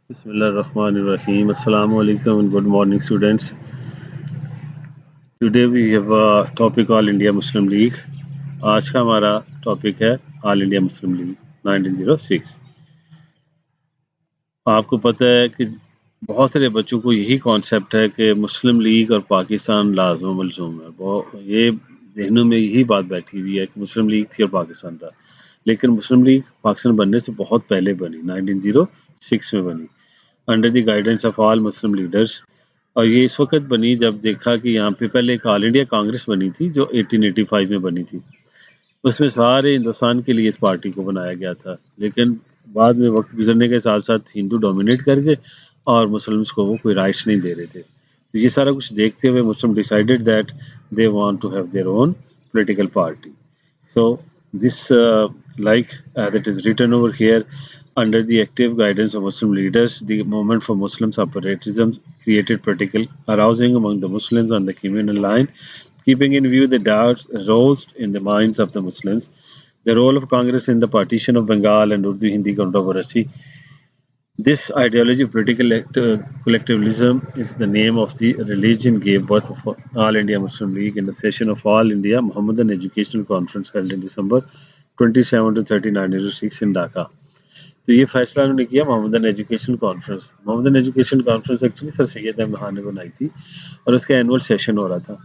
Bismillah ar-Rahman ar-Rahim. Assalamu alaikum and good morning, students. Today we have a topic All India Muslim League. आज का हमारा topic है all India Muslim league 1906. आपको पता है कि बहुत सारे बच्चों को यही कॉन्सेप्ट है कि मुस्लिम लीग और पाकिस्तान लाज़िम मलज़ूम है. ये जहनों में यही बात बैठी हुई है कि मुस्लिम लीग थी और पाकिस्तान था, लेकिन मुस्लिम लीग पाकिस्तान बनने से बहुत पहले बनी, 1906 में बनी, under the guidance of all Muslim leaders. और ये इस वक्त बनी जब देखा कि यहाँ पे पहले एक ऑल इंडिया कांग्रेस बनी थी जो 1885 में बनी थी. उसमें सारे हिंदुस्तान के लिए इस पार्टी को बनाया गया था, लेकिन बाद में वक्त गुजरने के साथ साथ हिंदू डोमिनेट कर गए और मुस्लिम्स को वो कोई राइट्स नहीं दे रहे थे. तो ये सारा कुछ देखते हुए Muslim decided that they want to have their own political party. So this, that is written over here, under the active guidance of Muslim leaders, the movement for Muslim separatism created political arousing among the Muslims on the communal line, keeping in view the doubts arose in the minds of the Muslims. The role of Congress in the partition of Bengal and Urdu-Hindi controversy. This ideology of political collectivism is the name of the religion gave birth of All India Muslim League in the session of All India Muhammadan Educational Conference held in December 27 to 30 1906 in Dhaka. तो ये फैसला उन्होंने किया Mohammedan education conference. Mohammedan education conference actually sir Syed Ahmad Khan ने बनाई थी और उसका एनुअल सेशन हो रहा था.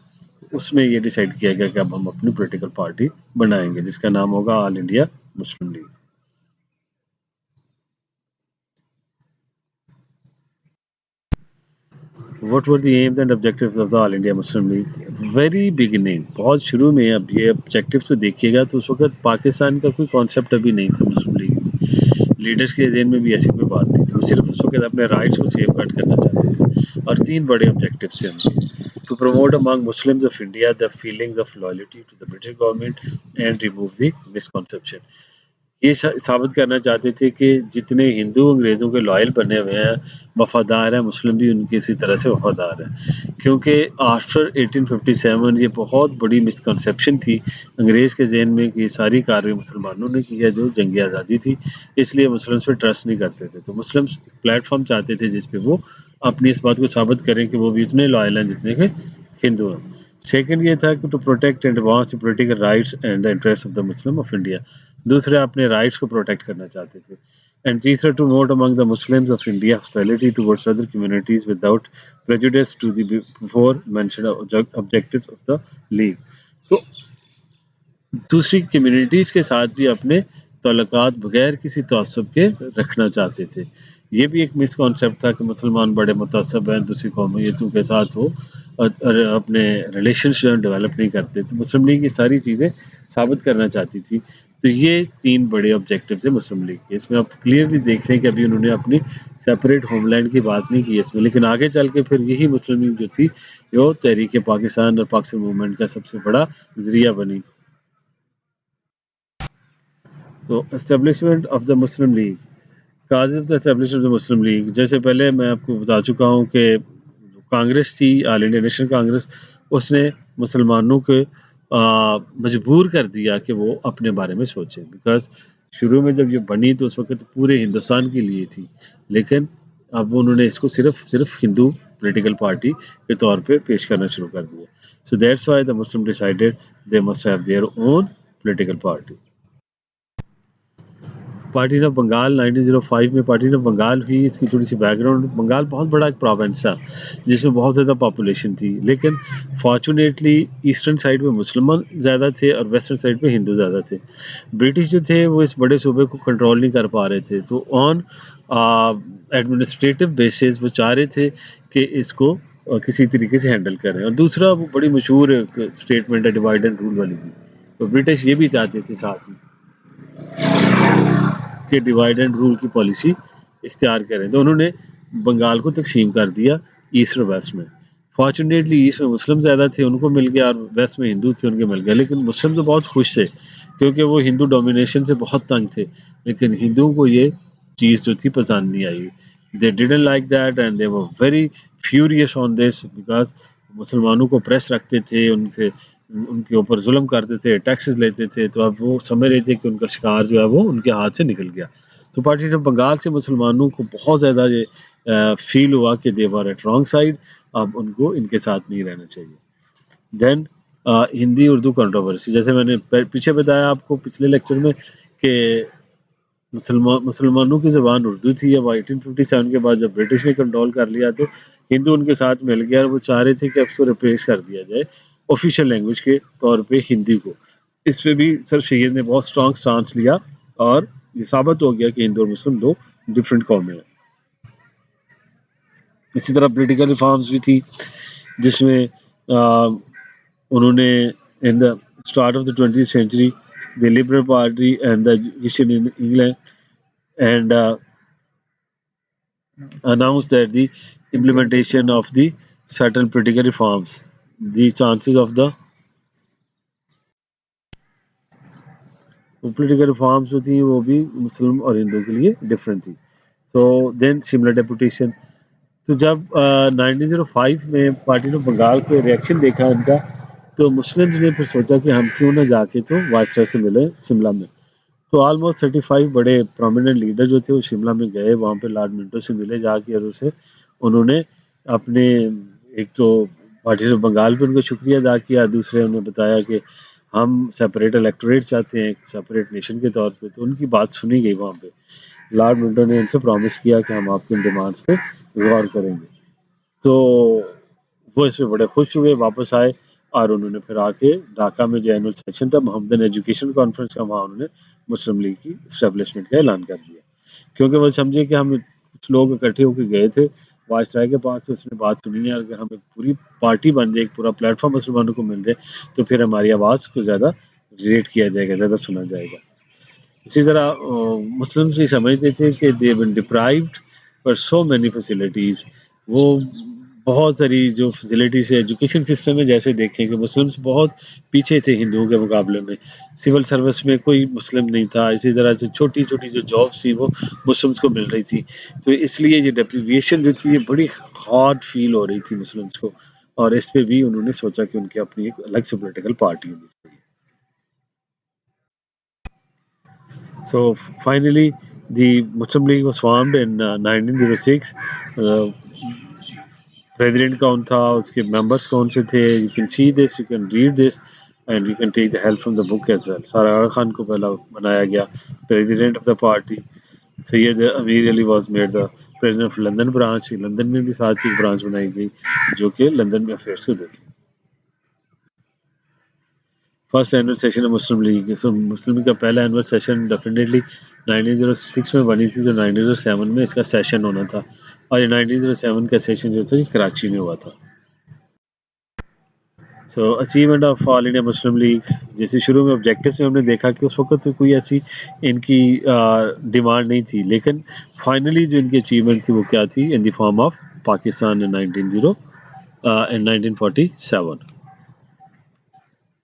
उसमें ये डिसाइड किया गया कि अब हम अपनी पॉलिटिकल पार्टी बनाएंगे जिसका नाम होगा all India Muslim league. What were the aims and objectives of the All India Muslim League? Very beginning, बहुत शुरू में, अब ये objectives तो देखिएगा तो उस वक्त पाकिस्तान का कोई कॉन्सेप्ट अभी नहीं था मुस्लिम लीग में. लीडर्स के जेहन में भी ऐसी कोई बात नहीं थी. वो सिर्फ उस वक्त अपने राइट्स को सेफ गार्ड करना चाहते थे और तीन बड़े ऑब्जेक्टिव्स थे उनके. To promote among Muslims of India the feelings of loyalty to the British government and remove the misconception. ये साबित करना चाहते थे कि जितने हिंदू अंग्रेज़ों के लॉयल बने हुए हैं, वफादार हैं, मुस्लिम भी उनकी इसी तरह से वफादार हैं. क्योंकि आफ्टर 1857 ये बहुत बड़ी मिसकंसेप्शन थी अंग्रेज़ के जहन में कि सारी कार्रवाई मुसलमानों ने की है जो जंग आज़ादी थी, इसलिए मुस्लिम्स पे ट्रस्ट नहीं करते थे. तो मुस्लिम्स प्लेटफॉर्म चाहते थे जिस पे वो अपनी इस बात को साबित करें कि वो भी इतने लॉयल हैं जितने के हिंदू हैं. सेकंड ये था कि to protect and advance the political rights and the interest of the Muslim of India. दूसरे अपने राइट्स को प्रोटेक्ट करना चाहते थे. एंड तीसरा to note among the Muslims of India hospitality towards other communities without prejudice to the before mentioned objectives of the league. तो दूसरी communities के साथ भी अपने ताल्लुकात बगैर किसी तअस्सुब के रखना चाहते थे. ये भी एक मिसकॉन्सेप्ट था कि मुसलमान बड़े मुतअस्सिब हैं दूसरी कौमियतों के साथ, वो और अपने रिलेशंस डेवलप नहीं करते. तो मुस्लिम लीग ये सारी चीज़ें साबित करना चाहती थी. तो ये तीन बड़े ऑब्जेक्टिव थे मुस्लिम लीग के. इसमें आप क्लियरली देख रहे हैं कि अभी उन्होंने अपनी सेपरेट होमलैंड की बात नहीं की इसमें, लेकिन आगे चल के फिर यही मुस्लिम लीग जो थी वो तहरीक पाकिस्तान और पाकिस्तान मूवमेंट का सबसे बड़ा ज़रिया बनी. तो establishment of the Muslim league, cause of the establishment of the Muslim league, जैसे पहले मैं आपको बता चुका हूँ कि कांग्रेस थी, ऑल इंडिया नेशनल कांग्रेस, उसने मुसलमानों को मजबूर कर दिया कि वो अपने बारे में सोचें. बिकॉज शुरू में जब ये बनी तो उस वक्त पूरे हिंदुस्तान के लिए थी, लेकिन अब उन्होंने इसको सिर्फ हिंदू पॉलिटिकल पार्टी के तौर पे पेश करना शुरू कर दिया. So that's why the Muslim decided they must have their own political party. Partition of Bengal 1905 में पार्टीशन ऑफ बंगाल हुई. इसकी थोड़ी सी बैकग्राउंड, बंगाल बहुत बड़ा एक प्रोविंस था जिसमें बहुत ज़्यादा पॉपुलेशन थी, लेकिन फॉर्चुनेटली ईस्टर्न साइड में मुसलमान ज़्यादा थे और वेस्टर्न साइड में हिंदू ज़्यादा थे. ब्रिटिश जो थे वो इस बड़े सूबे को कंट्रोल नहीं कर पा रहे थे, तो ऑन एडमिनिस्ट्रेटिव बेसिस वो चाह रहे थे कि इसको किसी तरीके से हैंडल करें. और दूसरा वो बड़ी मशहूर स्टेटमेंट है डिवाइड एंड रूल वाली थी. तो ब्रिटिश ये भी चाहते थे साथ ही कि डिवाइड एंड रूल की पॉलिसी इख्तियार करें. तो उन्होंने बंगाल को तकसीम कर दिया ईस्ट और वेस्ट में. फॉर्चुनेटली ईस्ट में मुस्लिम ज़्यादा थे, उनको मिल गया, और वेस्ट में हिंदू थे, उनके मिल गया. लेकिन मुस्लिम तो बहुत खुश थे क्योंकि वो हिंदू डोमिनेशन से बहुत तंग थे, लेकिन हिंदुओं को ये चीज़ जो थी पसंद नहीं आई. They didn't like that and they were very furious on this, because मुसलमानों को प्रेस रखते थे, उनसे उनके ऊपर जुल्म करते थे, टैक्सेस लेते थे. तो अब वो समझ रहे थे कि उनका शिकार जो है वो उनके हाथ से निकल गया. تو پارٹیشن آف بنگال سے مسلمانوں کو بہت زیادہ یہ فیل ہوا کہ they are at wrong side, اب ان کو ان کے ساتھ نہیں رہنا چاہیے. دین ہندی اردو کنٹروورسی، جیسے میں نے پیچھے بتایا آپ کو پچھلے لیکچر میں کہ مسلمانوں کی زبان اردو تھی. اب 1857 کے بعد جب برٹش نے کنٹرول کر لیا تو ہندو ان کے ساتھ مل گیا، اور وہ چاہ رہے تھے کہ اب کو ریپلیس کر دیا جائے آفیشیل لینگویج کے طور پہ ہندی کو. اس پہ بھی سر سید نے بہت اسٹرانگ سٹانس لیا، اور یہ ثابت ہو گیا کہ ہندو اور مسلم دو ڈفرینٹ قومیں ہیں. اسی طرح پولیٹیکل ریفارمز بھی تھی، جس میں انہوں نے in the start of the 20th century the Liberal Party and the Education in England and announced that the implementation of the certain political reforms, the chances of the political reforms جو تھی وہ بھی مسلم اور ہندو کے لیے different تھی. So then similar deputation. تو جب 1905 میں پارٹی آف بنگال کو ریئیکشن دیکھا ان کا، تو مسلمز نے پھر سوچا کہ ہم کیوں نہ جا کے تو وائسرائے سے ملے شملہ میں. تو آلموسٹ 35 بڑے پرومیننٹ لیڈر جو تھے وہ شملہ میں گئے، وہاں پہ لارڈ منٹو سے ملے جا کے، اور اسے انہوں نے اپنے ایک تو پارٹی آف بنگال پہ ان کو شکریہ ادا کیا، دوسرے انہوں نے بتایا کہ ہم سیپریٹ الیکٹوریٹ چاہتے ہیں سیپریٹ نیشن کے طور پہ. تو ان کی بات سنی گئی وہاں پہ. لارڈ منٹو نے ان سے پرومس کیا کہ ہم آپ کی ان ڈیمانڈس پہ غور کریں گے. تو وہ اس میں بڑے خوش ہوئے، واپس آئے، اور انہوں نے پھر آ کے ڈھاکہ میں جو اینول سیشن تھا محمدن ایجوکیشن کانفرنس کا، وہاں انہوں نے مسلم لیگ کی اسٹیبلشمنٹ کا اعلان کر دیا. کیونکہ وہ سمجھے کہ ہم کچھ لوگ اکٹھے ہو کے گئے تھے وائس رائے کے پاس، اس نے بات سنی ہے، اگر ہمیں پوری پارٹی بن جائے، ایک پورا پلیٹ فارم مسلمانوں کو مل جائے، تو پھر ہماری آواز کو زیادہ ریٹ کیا جائے گا، زیادہ سنا جائے گا. اسی طرح مسلم بھی سمجھتے تھے کہ دے بن ڈپرائیوڈ پر سو مینی فیسلٹیز. وہ بہت ساری جو فیسلٹیز ہے ایجوکیشن سسٹم میں، جیسے دیکھیں کہ مسلمس بہت پیچھے تھے ہندوؤں کے مقابلے میں. سول سروس میں کوئی مسلم نہیں تھا، اسی طرح سے چھوٹی چھوٹی جو جابس تھی وہ مسلمس کو مل رہی تھی. تو اس لیے یہ ڈیپریویشن جو تھی یہ بڑی ہارڈ فیل ہو رہی تھی مسلمس کو، اور اس پہ بھی انہوں نے سوچا کہ ان کی اپنی ایک الگ سے پولیٹیکل پارٹی ہونی چاہیے. So finally, the Muslim League was formed in 1906. President کون تھا، اس کے ممبرس کون سے تھے، you can see this, you can read this, and you can take the help from the book as well. سارا آغا خان کو پہلا بنایا گیا president of the party. Syed Amir Ali was made the president of London branch. London میں بھی ساتھ ہی branch بنائی گئی جو کہ لندن میں افیئرس کو دیکھے. فرسٹ اینول سیشن مسلم لیگ، مسلم لیگ کا پہلا اینول سیشن ڈیفینیٹلی 1906 میں بنی تھی، جو 1907 میں اس کا سیشن ہونا تھا، اور یہ 1907 کا سیشن جو تھا یہ کراچی میں ہوا تھا. So achievement of all India Muslim League, جیسے شروع میں آبجیکٹیوز میں ہم نے دیکھا کہ اس وقت تو کوئی ایسی ان کی ڈیمانڈ نہیں تھی، لیکن فائنلی جو ان کی اچیومنٹ تھی وہ کیا تھی، ان دی فارم آف پاکستان in 1947.